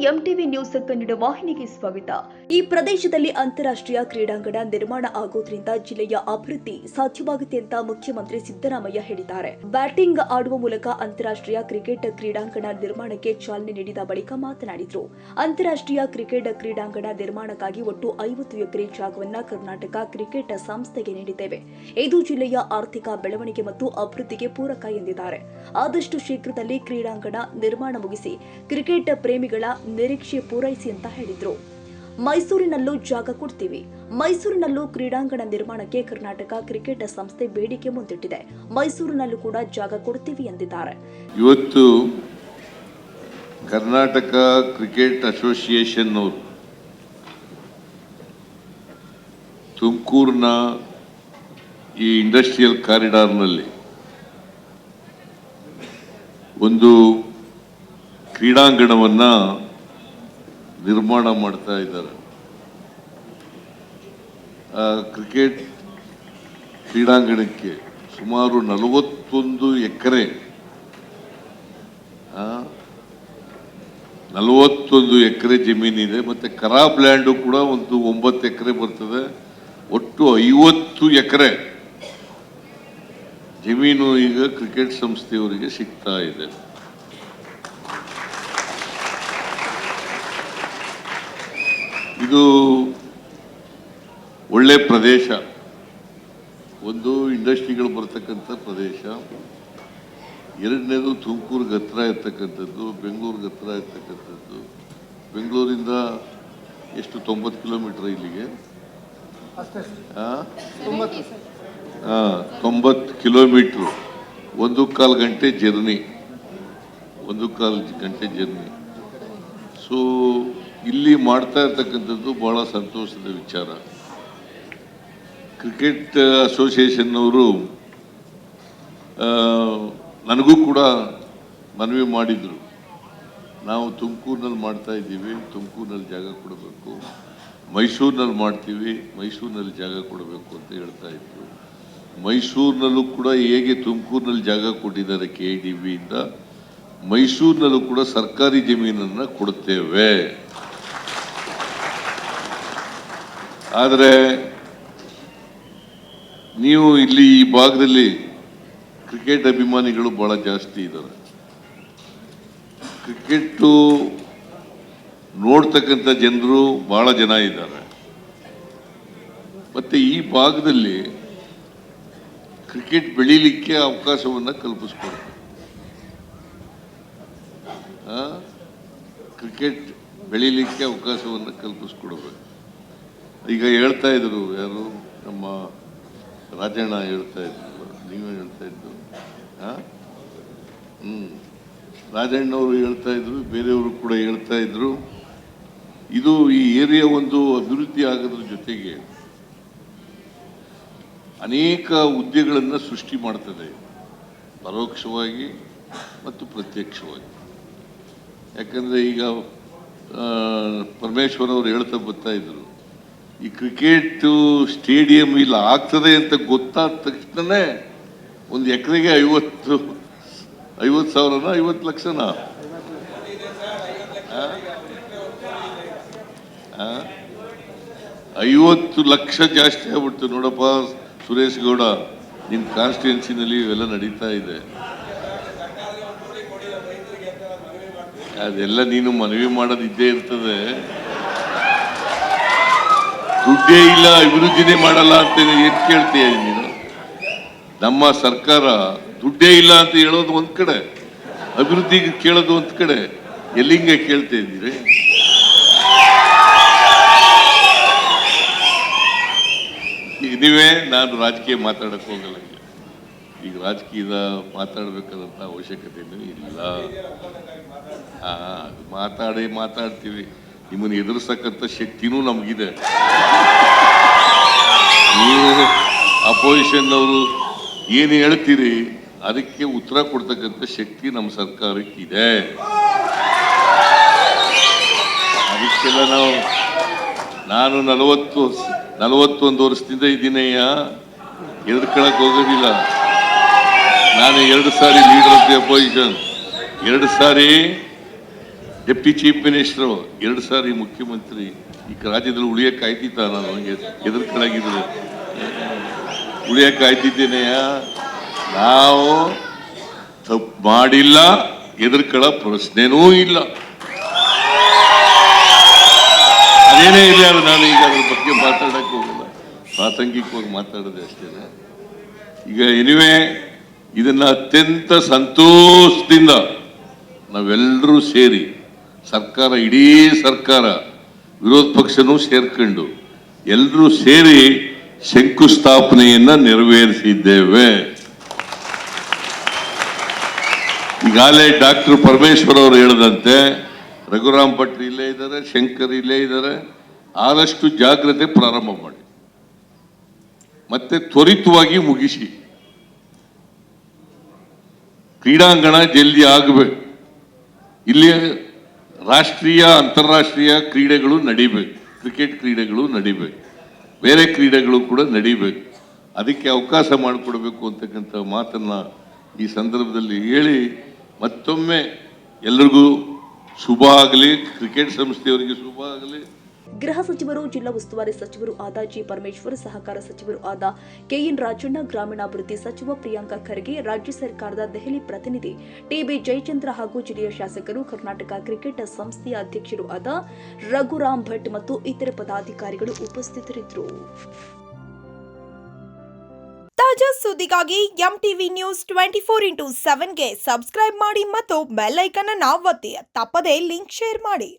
MTV news Kannada ವಾಹಿನಿಗೆ ಸ್ವಾಗತ. ಈ ಪ್ರದೇಶದಲ್ಲಿ ಅಂತಾರಾಷ್ಟ್ರೀಯ ಕ್ರೀಡಾಂಗಣ ನಿರ್ಮಾಣ ಆಗೋದ್ರಿಂದ ಜಿಲ್ಲೆಯ ಅಭಿವೃದ್ಧಿ ಸಾಧ್ಯವಾಗುತ್ತೆ ಅಂತ ಮುಖ್ಯಮಂತ್ರಿ ಸಿದ್ದರಾಮಯ್ಯ ಹೇಳಿದ್ದಾರೆ. ಬ್ಯಾಟಿಂಗ್ ಆಡುವ ಮೂಲಕ ಅಂತಾರಾಷ್ಟ್ರೀಯ ಕ್ರಿಕೆಟ್ ಕ್ರೀಡಾಂಗಣ ನಿರ್ಮಾಣಕ್ಕೆ ಚಾಲನೆ ನೀಡಿದ ಬಳಿಕ ಮಾತನಾಡಿದರು. ಅಂತಾರಾಷ್ಟ್ರೀಯ ಕ್ರಿಕೆಟ್ ಕ್ರೀಡಾಂಗಣ ನಿರ್ಮಾಣಕ್ಕಾಗಿ ಒಟ್ಟು 50 ಎಕರೆ ಜಾಗವನ್ನು ಕರ್ನಾಟಕ ಕ್ರಿಕೆಟ್ ಸಂಸ್ಥೆಗೆ ನೀಡಿದ್ದೇವೆ. ಇದು ಜಿಲ್ಲೆಯ ಆರ್ಥಿಕ ಬೆಳವಣಿಗೆ ಮತ್ತು ಅಭಿವೃದ್ಧಿಗೆ ಪೂರಕ ಎಂದಿದ್ದಾರೆ. ಆದಷ್ಟು ಶೀಘ್ರದಲ್ಲಿ ಕ್ರೀಡಾಂಗಣ ನಿರ್ಮಾಣ ಮುಗಿಸಿ ಕ್ರಿಕೆಟ್ ಪ್ರೇಮಿಗಳ ನಿರೀಕ್ಷೆ ಪೂರೈಸಿ ಅಂತ ಹೇಳಿದ್ರು. ಮೈಸೂರಿನಲ್ಲೂ ಜಾಗ ಕೊಡ್ತೀವಿ. ಮೈಸೂರಿನಲ್ಲೂ ಕ್ರೀಡಾಂಗಣ ನಿರ್ಮಾಣಕ್ಕೆ ಕರ್ನಾಟಕ ಕ್ರಿಕೆಟ್ ಸಂಸ್ಥೆ ಬೇಡಿಕೆ ಮುಂದಿಟ್ಟಿದೆ. ಮೈಸೂರಿನಲ್ಲೂ ಕೂಡ ಜಾಗ ಕೊಡ್ತೀವಿ ಎಂದಿದ್ದಾರೆ. ಇವತ್ತು ಕರ್ನಾಟಕ ಕ್ರಿಕೆಟ್ ಅಸೋಸಿಯೇಷನ್ ಅವರು ತುಮಕೂರಿನ ಈ ಇಂಡಸ್ಟ್ರಿಯಲ್ ಕಾರಿಡಾರ್ನಲ್ಲಿ ಒಂದು ಕ್ರೀಡಾಂಗಣವನ್ನ ನಿರ್ಮಾಣ ಮಾಡ್ತಾ ಇದ್ದಾರೆ. ಕ್ರಿಕೆಟ್ ಕ್ರೀಡಾಂಗಣಕ್ಕೆ ಸುಮಾರು 41 ಎಕರೆ 41 ಎಕರೆ ಜಮೀನಿದೆ. ಮತ್ತೆ ಖರಾಬ್ ಲ್ಯಾಂಡು ಕೂಡ ಒಂದು 9 ಎಕರೆ ಬರ್ತದೆ. ಒಟ್ಟು 50 ಎಕರೆ ಜಮೀನು ಈಗ ಕ್ರಿಕೆಟ್ ಸಂಸ್ಥೆಯವರಿಗೆ ಸಿಗ್ತಾ ಇದೆ. ಇದು ಒಳ್ಳೆ ಪ್ರದೇಶ. ಒಂದು ಇಂಡಸ್ಟ್ರಿಗಳು ಬರ್ತಕ್ಕಂಥ ಪ್ರದೇಶ, ಎರಡನೇದು ತುಮಕೂರಿಗೆ ಹತ್ರ ಇರ್ತಕ್ಕಂಥದ್ದು, ಬೆಂಗಳೂರಿಗೆ ಹತ್ರ ಇರ್ತಕ್ಕಂಥದ್ದು. ಬೆಂಗಳೂರಿಂದ ಎಷ್ಟು 90 ಕಿಲೋಮೀಟರ್ ಇಲ್ಲಿಗೆ, 90 ಕಿಲೋಮೀಟ್ರು, 1.25 ಗಂಟೆ ಜರ್ನಿ, 1.25 ಗಂಟೆ ಜರ್ನಿ. ಸೊ ಇಲ್ಲಿ ಮಾಡ್ತಾ ಇರ್ತಕ್ಕಂಥದ್ದು ಬಹಳ ಸಂತೋಷದ ವಿಚಾರ. ಕ್ರಿಕೆಟ್ ಅಸೋಸಿಯೇಷನ್ ಅವರು ನನಗೂ ಕೂಡ ಮನವಿ ಮಾಡಿದರು. ನಾವು ತುಮಕೂರಿನಲ್ಲಿ ಮಾಡ್ತಾ ಇದ್ದೀವಿ, ತುಮಕೂರಿನಲ್ಲಿ ಜಾಗ ಕೊಡಬೇಕು, ಮೈಸೂರಿನಲ್ಲಿ ಮಾಡ್ತೀವಿ, ಮೈಸೂರಿನಲ್ಲಿ ಜಾಗ ಕೊಡಬೇಕು ಅಂತ ಹೇಳ್ತಾ ಇದ್ರು. ಮೈಸೂರಿನಲ್ಲೂ ಕೂಡ ಹೇಗೆ ತುಮಕೂರಿನಲ್ಲಿ ಜಾಗ ಕೊಟ್ಟಿದ್ದಾರೆ KDBಯಿಂದ, ಮೈಸೂರಿನಲ್ಲೂ ಕೂಡ ಸರ್ಕಾರಿ ಜಮೀನನ್ನು ಕೊಡುತ್ತೇವೆ. ಆದರೆ ನೀವು ಇಲ್ಲಿ ಈ ಭಾಗದಲ್ಲಿ ಕ್ರಿಕೆಟ್ ಅಭಿಮಾನಿಗಳು ಬಹಳ ಜಾಸ್ತಿ ಇದ್ದಾರೆ. ಕ್ರಿಕೆಟ್ ನೋಡ್ತಕ್ಕಂಥ ಜನರು ಬಹಳ ಜನ ಇದ್ದಾರೆ. ಮತ್ತೆ ಈ ಭಾಗದಲ್ಲಿ ಕ್ರಿಕೆಟ್ ಬೆಳೀಲಿಕ್ಕೆ ಅವಕಾಶವನ್ನು ಕಲ್ಪಿಸ್ಕೊಡ್ತಾರೆ. ಕ್ರಿಕೆಟ್ ಬೆಳೀಲಿಕ್ಕೆ ಅವಕಾಶವನ್ನು ಕಲ್ಪಿಸ್ಕೊಡ್ಬೇಕು. ಈಗ ಹೇಳ್ತಾ ಇದ್ರು, ಯಾರು ನಮ್ಮ ರಾಜಣ್ಣ ಹೇಳ್ತಾ ಇದ್ರು, ನೀವೇ ಹೇಳ್ತಾ ಇದ್ರು, ರಾಜಣ್ಣವರು ಹೇಳ್ತಾ ಇದ್ರು, ಬೇರೆಯವರು ಕೂಡ ಹೇಳ್ತಾ ಇದ್ರು. ಇದು ಈ ಏರಿಯಾ ಒಂದು ಅಭಿವೃದ್ಧಿ ಆಗೋದ್ರ ಜೊತೆಗೆ ಅನೇಕ ಹುದ್ದೆಗಳನ್ನು ಸೃಷ್ಟಿ ಮಾಡ್ತದೆ, ಪರೋಕ್ಷವಾಗಿ ಮತ್ತು ಪ್ರತ್ಯಕ್ಷವಾಗಿ. ಯಾಕಂದ್ರೆ ಈಗ ಪರಮೇಶ್ವರ್ ಅವರು ಹೇಳ್ತಾ ಬರ್ತಾ ಇದ್ರು, ಈ ಕ್ರಿಕೆಟ್ ಸ್ಟೇಡಿಯಂ ಇಲ್ಲ ಆಗ್ತದೆ ಅಂತ ಗೊತ್ತಾದ ತಕ್ಷಣನೇ ಒಂದು ಎಕರೆಗೆ 50,000ನ 50 ಲಕ್ಷನ 50 ಲಕ್ಷ ಜಾಸ್ತಿ ಆಗ್ಬಿಡ್ತು. ನೋಡಪ್ಪ ಸುರೇಶ್ ಗೌಡ, ನಿನ್ನ ಕಾನ್ಸ್ಟಿಟ್ಯೂನ್ಸಿನಲ್ಲಿ ಇವೆಲ್ಲ ನಡೀತಾ ಇದೆ. ಅದೆಲ್ಲ ನೀನು ಮನವಿ ಮಾಡೋದಿದ್ದೇ ಇರ್ತದೆ. ದುಡ್ಡೇ ಇಲ್ಲ, ಅಭಿವೃದ್ಧಿನೇ ಮಾಡಲ್ಲ ಅಂತ ಏನ್ ಕೇಳ್ತೀಯ ನೀನು? ನಮ್ಮ ಸರ್ಕಾರ ದುಡ್ಡೇ ಇಲ್ಲ ಅಂತ ಹೇಳೋದು ಒಂದ್ ಕಡೆ, ಅಭಿವೃದ್ಧಿಗೆ ಕೇಳೋದು ಒಂದ್ ಕಡೆ. ಎಲ್ಲಿಂಗ ಕೇಳ್ತಾ ಇದ್ದೀರಿ? ಈಗ ನೀವೇ, ನಾನು ರಾಜಕೀಯ ಮಾತಾಡಕ್ ಹೋಗಲ್ಲ. ಈಗ ರಾಜಕೀಯದ ಮಾತಾಡ್ಬೇಕಾದಂತ ಅವಶ್ಯಕತೆನೂ ಇಲ್ಲ. ಮಾತಾಡ್ತೀವಿ. ನಿಮ್ಮನ್ನು ಎದುರಿಸಕ್ಕಂಥ ಶಕ್ತಿನೂ ನಮಗಿದೆ. ನೀವು ಅಪೋಸಿಷನ್ ಅವರು ಏನು ಹೇಳ್ತೀರಿ ಅದಕ್ಕೆ ಉತ್ತರ ಕೊಡ್ತಕ್ಕಂಥ ಶಕ್ತಿ ನಮ್ಮ ಸರ್ಕಾರಕ್ಕಿದೆ. ಅದಕ್ಕೆಲ್ಲ ನಾನು 41 ವರ್ಷದಿಂದ ಇದ್ದೀನಯ್ಯ, ಎದುರ್ಕೊಳಕ್ ಹೋಗೋದಿಲ್ಲ. ನಾನು 2 ಸಾರಿ ಲೀಡರ್ ಆಫ್ ದಿ ಅಪೋಸಿಷನ್, 2 ಸಾರಿ ಡೆಪ್ಟಿ ಚೀಫ್ ಮಿನಿಸ್ಟರ್ 2 ಸಾರಿ ಮುಖ್ಯಮಂತ್ರಿ. ಈ ರಾಜ್ಯದಲ್ಲಿ ಉಳಿಯಕ್ಕಾಯ್ತಿತ್ತ? ನಾನು ಎದುರ್ಕಲಾಗಿದ್ರೆ ಉಳಿಯಕ್ಕಾಯ್ತಿದ್ದೇನೆಯ? ನಾವು ತಪ್ಪು ಮಾಡಿಲ್ಲ, ಎದುರ್ಕೊಳ್ಳೋ ಪ್ರಶ್ನೆನೂ ಇಲ್ಲ. ಅದೇನೇ ಇಲ್ಲ, ನಾನು ಈಗ ಅದ್ರ ಬಗ್ಗೆ ಮಾತಾಡಕ್ಕೆ ಹೋಗಲ್ಲ, ಪ್ರಾಸಂಗಿಕವಾಗಿ ಮಾತಾಡೋದೆ ಅಷ್ಟೇ. ಈಗ ಎನಿವೆ ಇದನ್ನ ಅತ್ಯಂತ ಸಂತೋಷದಿಂದ ನಾವೆಲ್ಲರೂ ಸೇರಿ ಸರ್ಕಾರ, ಇಡೀ ಸರ್ಕಾರ, ವಿರೋಧ ಪಕ್ಷನೂ ಸೇರ್ಕೊಂಡು ಎಲ್ಲರೂ ಸೇರಿ ಶಂಕುಸ್ಥಾಪನೆಯನ್ನ ನೆರವೇರಿಸಿದ್ದೇವೆ. ಈಗಾಗಲೇ ಡಾಕ್ಟರ್ ಪರಮೇಶ್ವರ್ ಅವರು ಹೇಳಿದಂತೆ ರಘುರಾಮ್ ಭಟ್ ಇಲ್ಲೇ ಇದ್ದಾರೆ, ಶಂಕರ್ ಇಲ್ಲೇ ಇದ್ದಾರೆ. ಆದಷ್ಟು ಜಾಗ್ರತೆ ಪ್ರಾರಂಭ ಮಾಡಿ, ಮತ್ತೆ ತ್ವರಿತವಾಗಿ ಮುಗಿಸಿ. ಕ್ರೀಡಾಂಗಣ ಜಲ್ದಿ ಆಗಬೇಕು. ಇಲ್ಲಿ ರಾಷ್ಟ್ರೀಯ ಅಂತಾರಾಷ್ಟ್ರೀಯ ಕ್ರೀಡೆಗಳು ನಡಿಬೇಕು, ಕ್ರಿಕೆಟ್ ಕ್ರೀಡೆಗಳು ನಡಿಬೇಕು, ಬೇರೆ ಕ್ರೀಡೆಗಳು ಕೂಡ ನಡಿಬೇಕು. ಅದಕ್ಕೆ ಅವಕಾಶ ಮಾಡಿಕೊಡ್ಬೇಕು ಅಂತಕ್ಕಂಥ ಮಾತನ್ನ ಈ ಸಂದರ್ಭದಲ್ಲಿ ಹೇಳಿ ಮತ್ತೊಮ್ಮೆ ಎಲ್ಲರಿಗೂ ಶುಭ ಆಗಲಿ, ಕ್ರಿಕೆಟ್ ಸಂಸ್ಥೆಯವರಿಗೆ ಶುಭ ಆಗಲಿ. ಗೃಹ ಸಚಿವರು, ಜಿಲ್ಲಾ ಉಸ್ತುವಾರಿ ಸಚಿವರು ಆದ ಜಿ ಪರಮೇಶ್ವರ್, ಸಹಕಾರ ಸಚಿವರು ಆದ ಕೆಎನ್ ರಾಜಣ್ಣ, ಗ್ರಾಮೀಣಾಭಿವೃದ್ಧಿ ಸಚಿವ ಪ್ರಿಯಾಂಕ ಖರ್ಗೆ, ರಾಜ್ಯ ಸರ್ಕಾರದ ದೆಹಲಿ ಪ್ರತಿನಿಧಿ ಟಿಬಿ ಜಯಚಂದ್ರ ಹಾಗೂ ಜಿಲ್ಲೆಯ ಶಾಸಕರು, ಕರ್ನಾಟಕ ಕ್ರಿಕೆಟ್ ಸಂಸ್ಥೆಯ ಅಧ್ಯಕ್ಷರು ಆದ ರಘುರಾಮ್ ಭಟ್ ಮತ್ತು ಇತರೆ ಪದಾಧಿಕಾರಿಗಳು ಉಪಸ್ಥಿತರಿದ್ದರು. ತಾಜಾ ಸುದ್ದಿಗಾಗಿ ಎಂಟಿವಿ ನ್ಯೂಸ್ 24/7ಗೆ ಸಬ್ಸ್ಕ್ರೈಬ್ ಮಾಡಿ ಮತ್ತು ಬೆಲ್ ಐಕಾನ್ ಅನ್ನು ಒತ್ತಿ. ತಪ್ಪದೇ ಲಿಂಕ್ ಶೇರ್ ಮಾಡಿ.